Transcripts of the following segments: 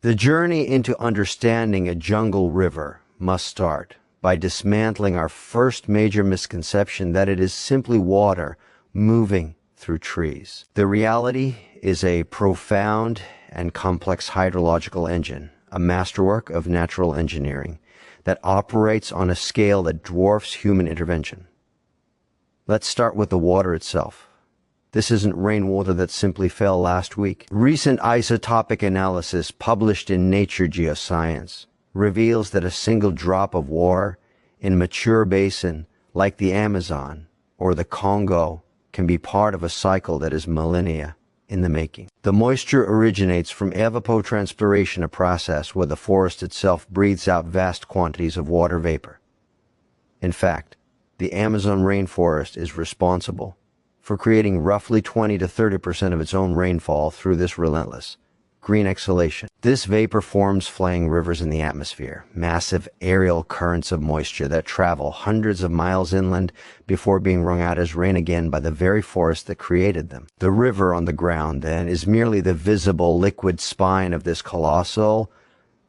The journey into understanding a jungle river must start by dismantling our first major misconception that it is simply water moving through trees. The reality is a profound and complex hydrological engine, a masterwork of natural engineering that operates on a scale that dwarfs human intervention. Let's start with the water itself. This isn't rainwater that simply fell last week. Recent isotopic analysis published in Nature Geoscience reveals that a single drop of water in a mature basin like the Amazon or the Congo can be part of a cycle that is millennia in the making. The moisture originates from evapotranspiration, a process where the forest itself breathes out vast quantities of water vapor. In fact, the Amazon rainforest is responsible for creating roughly 20 to 30% of its own rainfall through this relentless green exhalation. This vapor forms flying rivers in the atmosphere, massive aerial currents of moisture that travel hundreds of miles inland before being wrung out as rain again by the very forest that created them. The river on the ground, then, is merely the visible liquid spine of this colossal,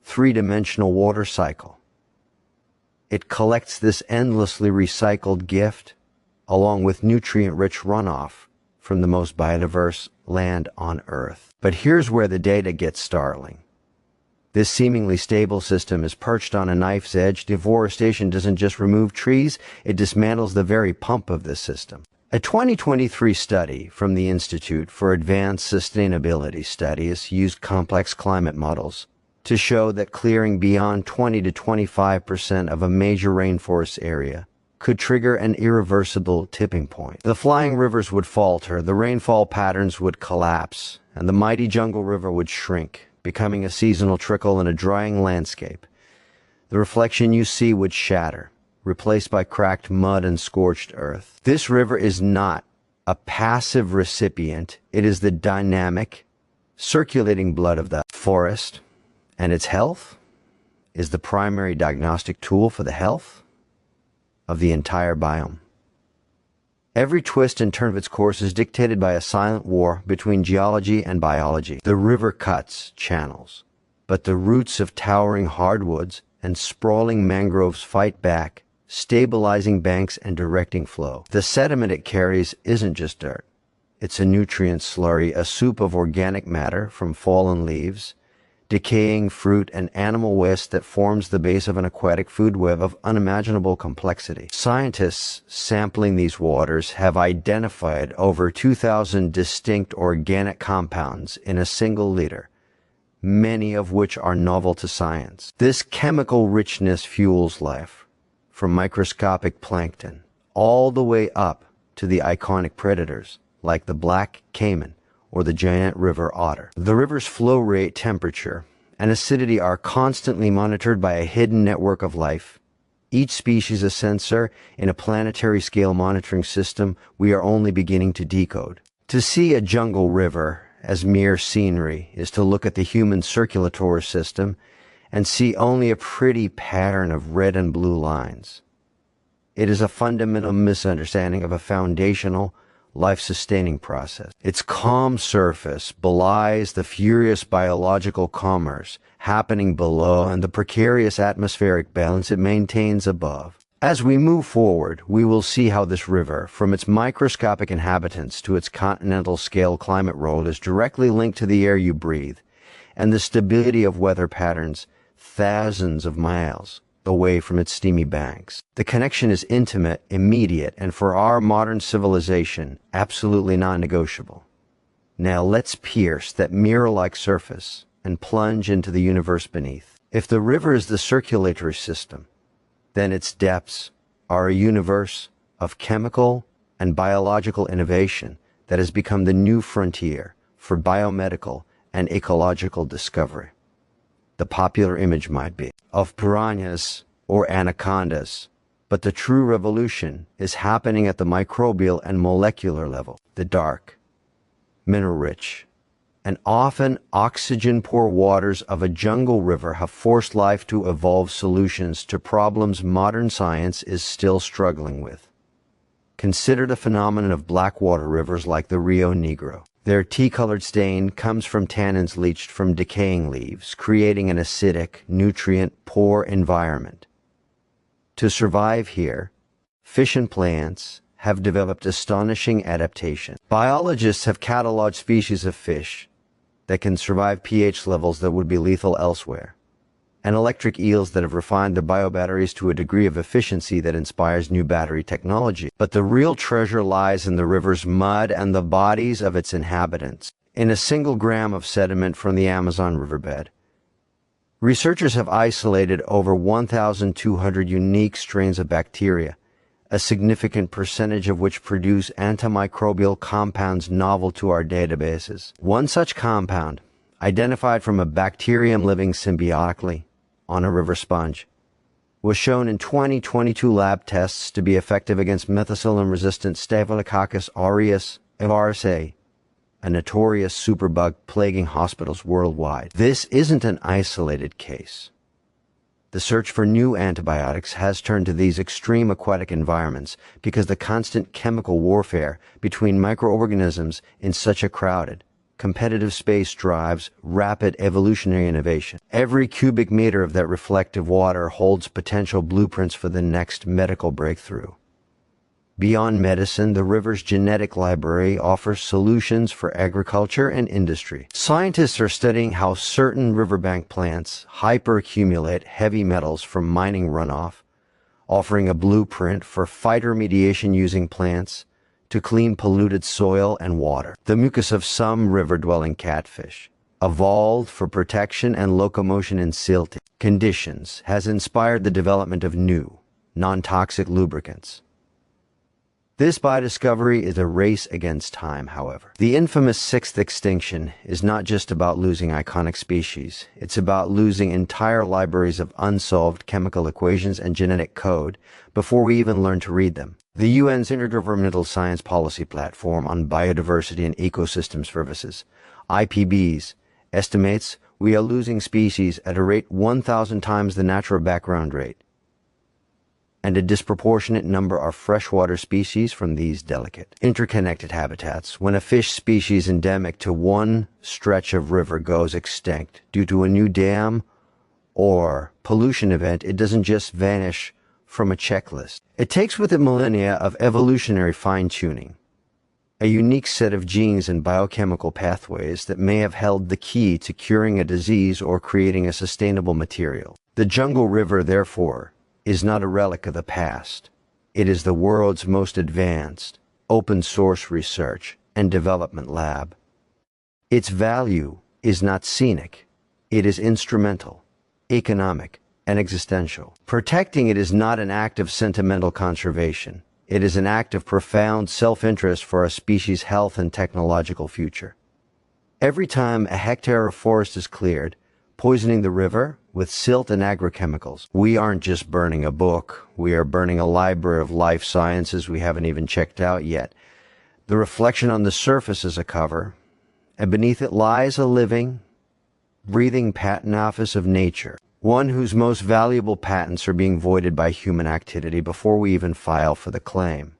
three-dimensional water cycle. It collects this endlessly recycled gift, along with nutrient-rich runoff from the most biodiverse land on Earth. But here's where the data gets startling. This seemingly stable system is perched on a knife's edge. Deforestation doesn't just remove trees, it dismantles the very pump of this system. A 2023 study from the Institute for Advanced Sustainability Studies used complex climate models to show that clearing beyond 20 to 25% of a major rainforest area could trigger an irreversible tipping point. The flying rivers would falter, the rainfall patterns would collapse, and the mighty jungle river would shrink, becoming a seasonal trickle in a drying landscape. The reflection you see would shatter, replaced by cracked mud and scorched earth. This river is not a passive recipient. It is the dynamic, circulating blood of the forest, and its health is the primary diagnostic tool for the health of the entire biome. Every twist and turn of its course is dictated by a silent war between geology and biology. The river cuts channels, but the roots of towering hardwoods and sprawling mangroves fight back, stabilizing banks and directing flow. The sediment it carries isn't just dirt. It's a nutrient slurry, a soup of organic matter from fallen leaves, decaying fruit, and animal waste that forms the base of an aquatic food web of unimaginable complexity. Scientists sampling these waters have identified over 2,000 distinct organic compounds in a single liter, many of which are novel to science. This chemical richness fuels life, from microscopic plankton all the way up to the iconic predators like the black caiman or the giant river otter. The river's flow rate, temperature, and acidity are constantly monitored by a hidden network of life, each species a sensor in a planetary scale monitoring system we are only beginning to decode. To see a jungle river as mere scenery is to look at the human circulatory system and see only a pretty pattern of red and blue lines. It is a fundamental misunderstanding of a foundational, life-sustaining process. Its calm surface belies the furious biological commerce happening below and the precarious atmospheric balance it maintains above. As we move forward, we will see how this river, from its microscopic inhabitants to its continental-scale climate role, is directly linked to the air you breathe and the stability of weather patterns thousands of miles away from its steamy banks. The connection is intimate, immediate, and for our modern civilization, absolutely non-negotiable. Now let's pierce that mirror-like surface and plunge into the universe beneath. If the river is the circulatory system, then its depths are a universe of chemical and biological innovation that has become the new frontier for biomedical and ecological discovery. The popular image might be of piranhas or anacondas, but the true revolution is happening at the microbial and molecular level. The dark, mineral-rich, and often oxygen-poor waters of a jungle river have forced life to evolve solutions to problems modern science is still struggling with. Consider the phenomenon of black water rivers like the Rio Negro. Their tea-colored stain comes from tannins leached from decaying leaves, creating an acidic, nutrient-poor environment. To survive here, fish and plants have developed astonishing adaptation. Biologists have cataloged species of fish that can survive pH levels that would be lethal elsewhere, and electric eels that have refined their biobatteries to a degree of efficiency that inspires new battery technology. But the real treasure lies in the river's mud and the bodies of its inhabitants. In a single gram of sediment from the Amazon riverbed, researchers have isolated over 1,200 unique strains of bacteria, a significant percentage of which produce antimicrobial compounds novel to our databases. One such compound, identified from a bacterium living symbiotically on a river sponge, was shown in 2022 lab tests to be effective against methicillin-resistant Staphylococcus aureus (RSA), a notorious superbug plaguing hospitals worldwide. This isn't an isolated case. The search for new antibiotics has turned to these extreme aquatic environments because the constant chemical warfare between microorganisms in such a crowded, competitive space drives rapid evolutionary innovation. Every cubic meter of that reflective water holds potential blueprints for the next medical breakthrough. Beyond medicine, the river's genetic library offers solutions for agriculture and industry. Scientists are studying how certain riverbank plants hyperaccumulate heavy metals from mining runoff, offering a blueprint for phytoremediation using plants to clean polluted soil and water. The mucus of some river-dwelling catfish, evolved for protection and locomotion in silty conditions, has inspired the development of new, non-toxic lubricants. This biodiscovery is a race against time, however. The infamous sixth extinction is not just about losing iconic species. It's about losing entire libraries of unsolved chemical equations and genetic code before we even learn to read them. The UN's Intergovernmental Science Policy Platform on Biodiversity and Ecosystem Services, IPBES, estimates we are losing species at a rate 1,000 times the natural background rate, and a disproportionate number are freshwater species from these delicate, interconnected habitats. When a fish species endemic to one stretch of river goes extinct due to a new dam or pollution event, it doesn't just vanish from a checklist. It takes with it millennia of evolutionary fine-tuning, a unique set of genes and biochemical pathways that may have held the key to curing a disease or creating a sustainable material. The jungle river, therefore, is not a relic of the past. It is the world's most advanced, open-source research and development lab. Its value is not scenic. It is instrumental, economic, and existential. Protecting it is not an act of sentimental conservation. It is an act of profound self-interest for a species' health and technological future. Every time a hectare of forest is cleared, poisoning the river with silt and agrochemicals, we aren't just burning a book, we are burning a library of life sciences we haven't even checked out yet. The reflection on the surface is a cover, and beneath it lies a living, breathing patent office of nature, one whose most valuable patents are being voided by human activity before we even file for the claim.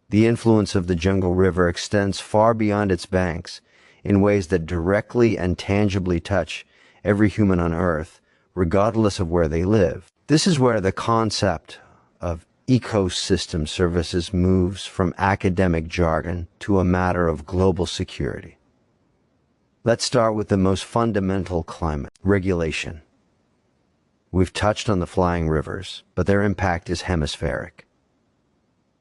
The influence of the jungle river extends far beyond its banks in ways that directly and tangibly touch every human on Earth, regardless of where they live. This is where the concept of ecosystem services moves from academic jargon to a matter of global security. Let's start with the most fundamental: climate regulation. We've touched on the flying rivers, but their impact is hemispheric.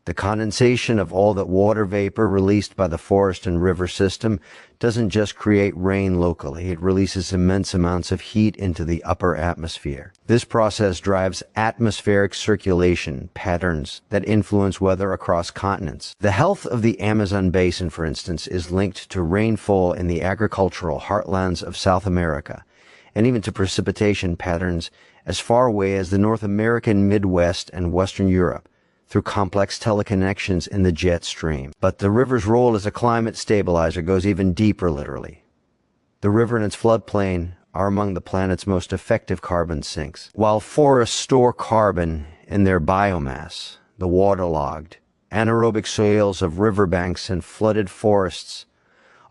The condensation of all that water vapor released by the forest and river system doesn't just create rain locally, it releases immense amounts of heat into the upper atmosphere. This process drives atmospheric circulation patterns that influence weather across continents. The health of the Amazon basin, for instance, is linked to rainfall in the agricultural heartlands of South America, and even to precipitation patterns as far away as the North American Midwest and Western Europe, through complex teleconnections in the jet stream. But the river's role as a climate stabilizer goes even deeper, literally. The river and its floodplain are among the planet's most effective carbon sinks. While forests store carbon in their biomass, the waterlogged, anaerobic soils of riverbanks and flooded forests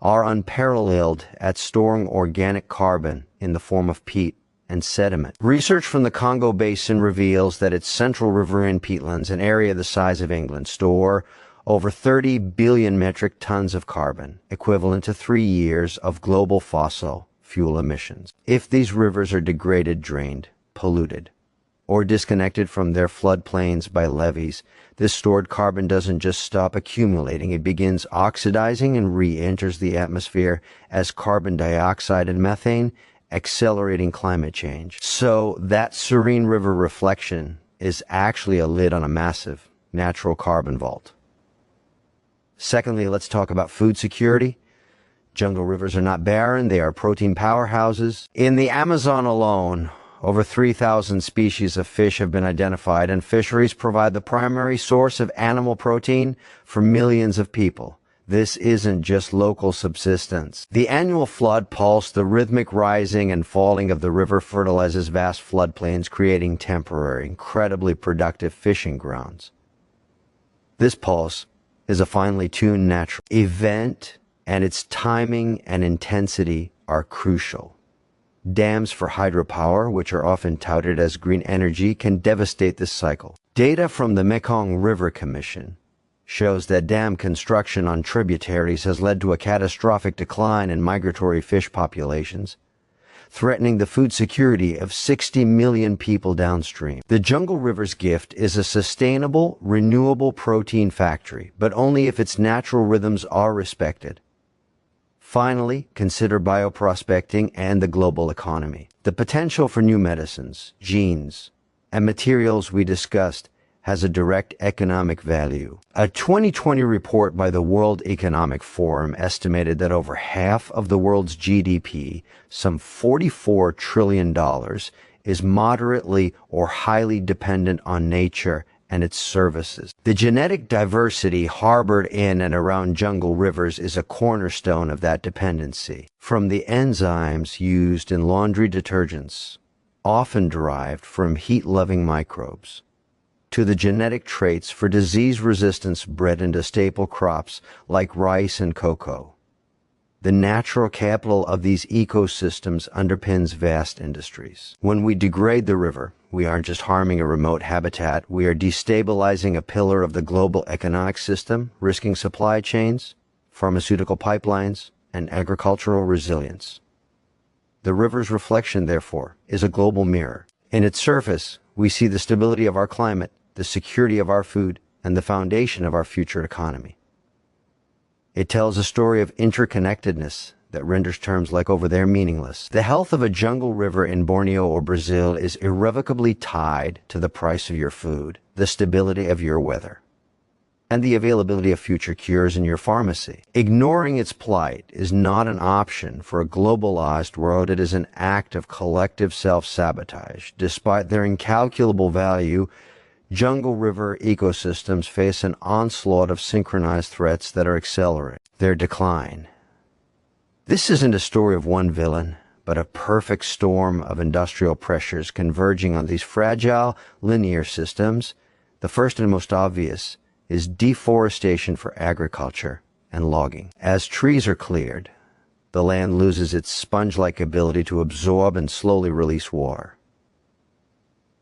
are unparalleled at storing organic carbon in the form of peat and sediment. Research from the Congo Basin reveals that its central riverine peatlands, an area the size of England, store over 30 billion metric tons of carbon, equivalent to 3 years of global fossil fuel emissions. If these rivers are degraded, drained, polluted, or disconnected from their floodplains by levees, this stored carbon doesn't just stop accumulating, it begins oxidizing and re-enters the atmosphere as carbon dioxide and methane, accelerating climate change. So that serene river reflection is actually a lid on a massive natural carbon vault. Secondly, let's talk about food security. Jungle rivers are not barren, they are protein powerhouses. In the Amazon alone, over 3,000 species of fish have been identified, and fisheries provide the primary source of animal protein for millions of people. This isn't just local subsistence. The annual flood pulse, the rhythmic rising and falling of the river, fertilizes vast floodplains, creating temporary, incredibly productive fishing grounds. This pulse is a finely tuned natural event, and its timing and intensity are crucial. Dams for hydropower, which are often touted as green energy, can devastate this cycle. Data from the Mekong River Commission shows that dam construction on tributaries has led to a catastrophic decline in migratory fish populations, threatening the food security of 60 million people downstream. The jungle river's gift is a sustainable, renewable protein factory, but only if its natural rhythms are respected. Finally, consider bioprospecting and the global economy. The potential for new medicines, genes, and materials we discussed has a direct economic value. A 2020 report by the World Economic Forum estimated that over half of the world's GDP, some $44 trillion, is moderately or highly dependent on nature and its services. The genetic diversity harbored in and around jungle rivers is a cornerstone of that dependency. From the enzymes used in laundry detergents, often derived from heat-loving microbes, to the genetic traits for disease resistance bred into staple crops like rice and cocoa. The natural capital of these ecosystems underpins vast industries. When we degrade the river, we aren't just harming a remote habitat, we are destabilizing a pillar of the global economic system, risking supply chains, pharmaceutical pipelines, and agricultural resilience. The river's reflection, therefore, is a global mirror. In its surface, we see the stability of our climate, the security of our food, and the foundation of our future economy. It tells a story of interconnectedness that renders terms like over there meaningless. The health of a jungle river in Borneo or Brazil is irrevocably tied to the price of your food, the stability of your weather, and the availability of future cures in your pharmacy. Ignoring its plight is not an option for a globalized world. It is an act of collective self-sabotage. Despite their incalculable value, jungle river ecosystems face an onslaught of synchronized threats that are accelerating their decline. This isn't a story of one villain, but a perfect storm of industrial pressures converging on these fragile, linear systems. The first and most obvious is deforestation for agriculture and logging. As trees are cleared, the land loses its sponge-like ability to absorb and slowly release water.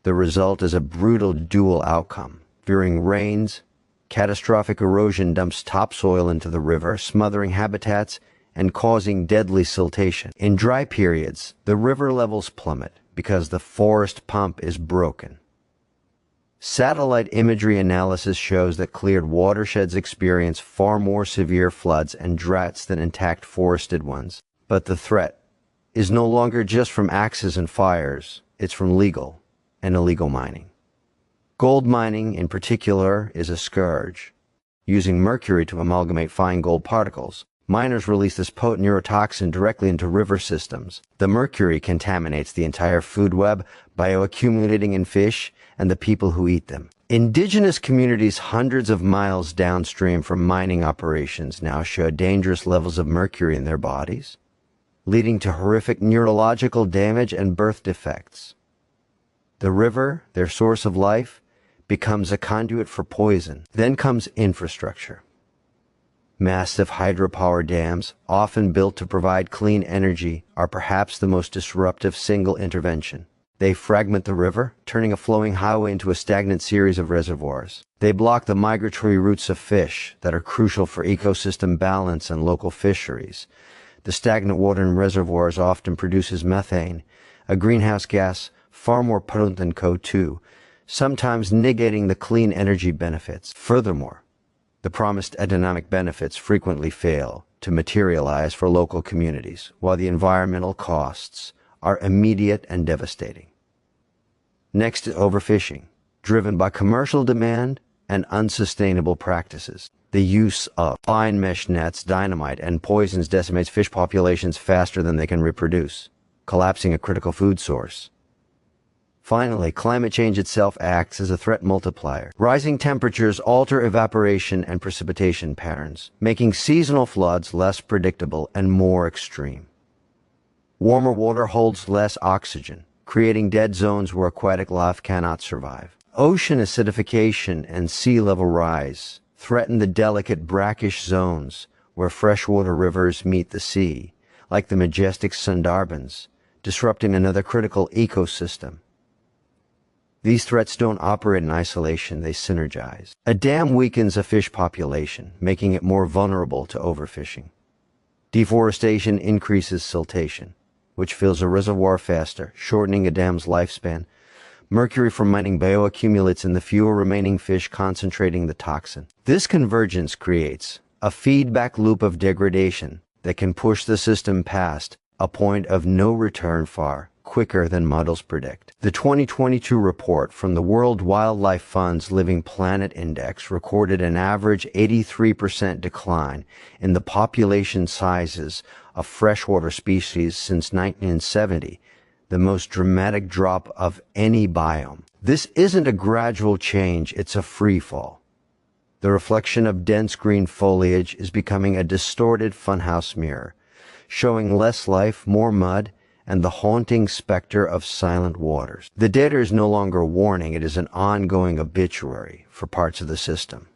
The result is a brutal dual outcome. During rains, catastrophic erosion dumps topsoil into the river, smothering habitats and causing deadly siltation. In dry periods, the river levels plummet because the forest pump is broken. Satellite imagery analysis shows that cleared watersheds experience far more severe floods and droughts than intact forested ones. But the threat is no longer just from axes and fires, it's from legal and illegal mining. Gold mining, in particular, is a scourge. Using mercury to amalgamate fine gold particles, miners release this potent neurotoxin directly into river systems. The mercury contaminates the entire food web, bioaccumulating in fish and the people who eat them. Indigenous communities hundreds of miles downstream from mining operations now show dangerous levels of mercury in their bodies, leading to horrific neurological damage and birth defects. The river, their source of life, becomes a conduit for poison. Then comes infrastructure. Massive hydropower dams, often built to provide clean energy, are perhaps the most disruptive single intervention. They fragment the river, turning a flowing highway into a stagnant series of reservoirs. They block the migratory routes of fish that are crucial for ecosystem balance and local fisheries. The stagnant water in reservoirs often produces methane, a greenhouse gas far more potent than CO2, sometimes negating the clean energy benefits. Furthermore, the promised economic benefits frequently fail to materialize for local communities, while the environmental costs are immediate and devastating. Next is overfishing, driven by commercial demand and unsustainable practices. The use of fine mesh nets, dynamite, and poisons decimates fish populations faster than they can reproduce, collapsing a critical food source. Finally, climate change itself acts as a threat multiplier. Rising temperatures alter evaporation and precipitation patterns, making seasonal floods less predictable and more extreme. Warmer water holds less oxygen, creating dead zones where aquatic life cannot survive. Ocean acidification and sea level rise threaten the delicate brackish zones where freshwater rivers meet the sea, like the majestic Sundarbans, disrupting another critical ecosystem. These threats don't operate in isolation, they synergize. A dam weakens a fish population, making it more vulnerable to overfishing. Deforestation increases siltation, which fills a reservoir faster, shortening a dam's lifespan. Mercury from mining bioaccumulates in the fewer remaining fish, concentrating the toxin. This convergence creates a feedback loop of degradation that can push the system past a point of no return far quicker than models predict. The 2022 report from the World Wildlife Fund's Living Planet Index recorded an average 83% decline in the population sizes of freshwater species since 1970, the most dramatic drop of any biome. This isn't a gradual change, it's a free fall. The reflection of dense green foliage is becoming a distorted funhouse mirror, showing less life, more mud, and the haunting specter of silent waters. The data is no longer a warning, it is an ongoing obituary for parts of the system.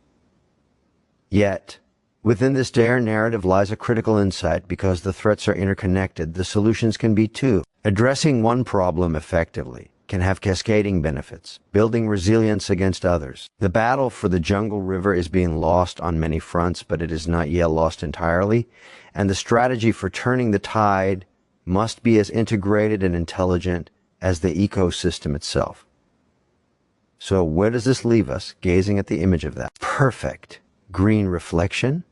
Yet, within this dire narrative lies a critical insight. Because the threats are interconnected, the solutions can be too. Addressing one problem effectively can have cascading benefits, building resilience against others. The battle for the jungle river is being lost on many fronts, but it is not yet lost entirely, and the strategy for turning the tide must be as integrated and intelligent as the ecosystem itself. So where does this leave us, gazing at the image of that perfect green reflection?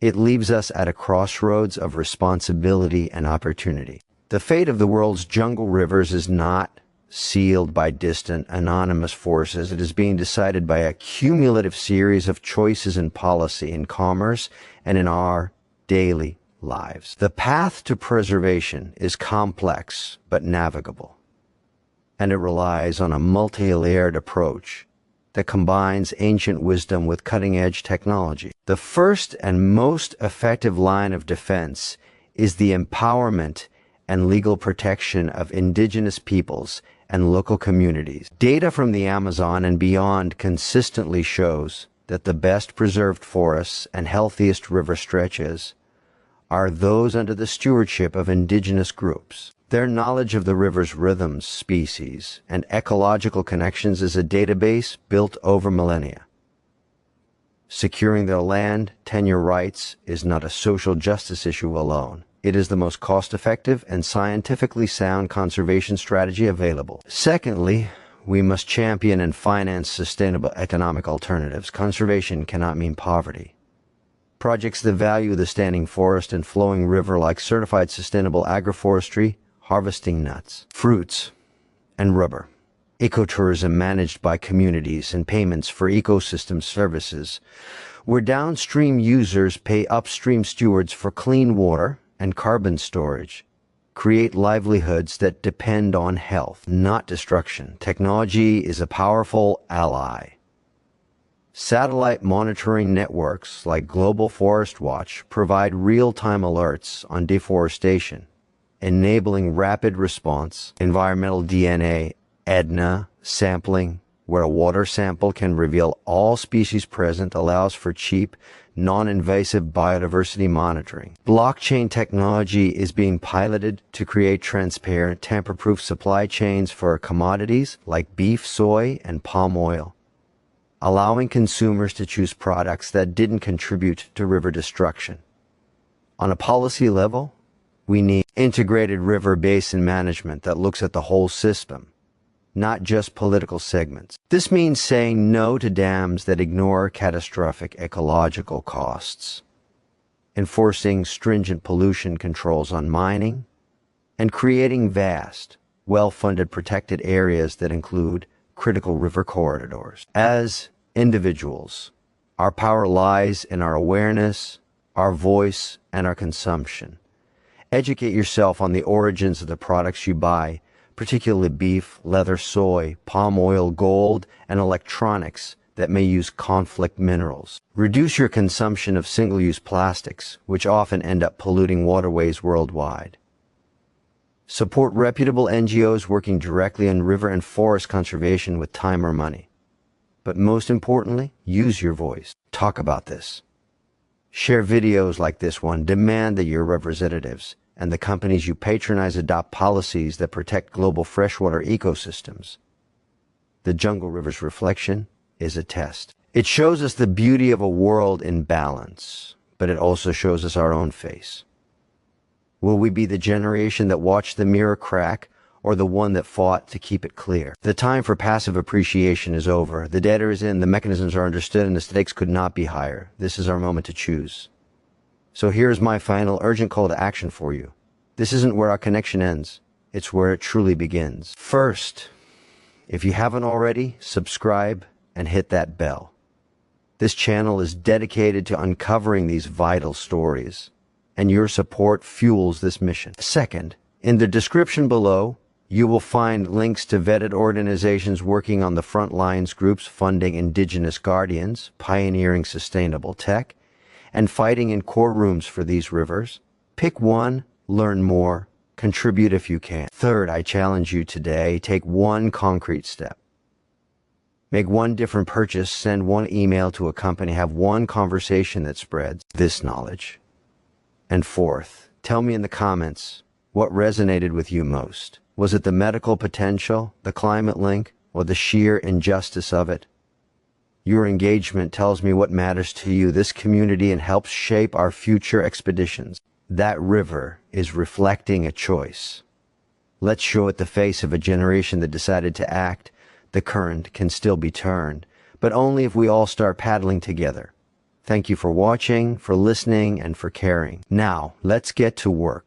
It leaves us at a crossroads of responsibility and opportunity. The fate of the world's jungle rivers is not sealed by distant, anonymous forces. It is being decided by a cumulative series of choices in policy, in commerce, and in our daily lives. The path to preservation is complex but navigable, and it relies on a multi-layered approach that combines ancient wisdom with cutting-edge technology. The first and most effective line of defense is the empowerment and legal protection of indigenous peoples and local communities. Data from the Amazon and beyond consistently shows that the best preserved forests and healthiest river stretches are those under the stewardship of indigenous groups. Their knowledge of the river's rhythms, species, and ecological connections is a database built over millennia. Securing their land tenure rights is not a social justice issue alone. It is the most cost-effective and scientifically sound conservation strategy available. Secondly, we must champion and finance sustainable economic alternatives. Conservation cannot mean poverty. Projects that value the standing forest and flowing river, like certified sustainable agroforestry, harvesting nuts, fruits, and rubber, ecotourism managed by communities, and payments for ecosystem services, where downstream users pay upstream stewards for clean water and carbon storage, create livelihoods that depend on health, not destruction. Technology is a powerful ally. Satellite monitoring networks like Global Forest Watch provide real-time alerts on deforestation, enabling rapid response. Environmental DNA, EDNA, sampling, where a water sample can reveal all species present, allows for cheap, non-invasive biodiversity monitoring. Blockchain technology is being piloted to create transparent, tamper-proof supply chains for commodities like beef, soy, and palm oil, allowing consumers to choose products that didn't contribute to river destruction. On a policy level, we need integrated river basin management that looks at the whole system, not just political segments. This means saying no to dams that ignore catastrophic ecological costs, enforcing stringent pollution controls on mining, and creating vast, well-funded protected areas that include critical river corridors. As individuals, our power lies in our awareness, our voice, and our consumption. Educate yourself on the origins of the products you buy, particularly beef, leather, soy, palm oil, gold, and electronics that may use conflict minerals. Reduce your consumption of single-use plastics, which often end up polluting waterways worldwide. Support reputable NGOs working directly on river and forest conservation with time or money. But most importantly, use your voice. Talk about this. Share videos like this one. Demand that your representatives and the companies you patronize adopt policies that protect global freshwater ecosystems. The Jungle River's reflection is a test. It shows us the beauty of a world in balance, but it also shows us our own face. Will we be the generation that watched the mirror crack, or the one that fought to keep it clear? The time for passive appreciation is over. The data is in, the mechanisms are understood, and the stakes could not be higher. This is our moment to choose. So here's my final urgent call to action for you. This isn't where our connection ends. It's where it truly begins. First, if you haven't already, subscribe and hit that bell. This channel is dedicated to uncovering these vital stories, and your support fuels this mission. Second, in the description below, you will find links to vetted organizations working on the front lines, groups funding indigenous guardians, pioneering sustainable tech, and fighting in core rooms for these rivers. Pick one, learn more, contribute if you can. Third, I challenge you today, take one concrete step. Make one different purchase, send one email to a company, have one conversation that spreads this knowledge. And fourth, tell me in the comments what resonated with you most. Was it the medical potential, the climate link, or the sheer injustice of it? Your engagement tells me what matters to you, this community, and helps shape our future expeditions. That river is reflecting a choice. Let's show it the face of a generation that decided to act. The current can still be turned, but only if we all start paddling together. Thank you for watching, for listening, and for caring. Now, let's get to work.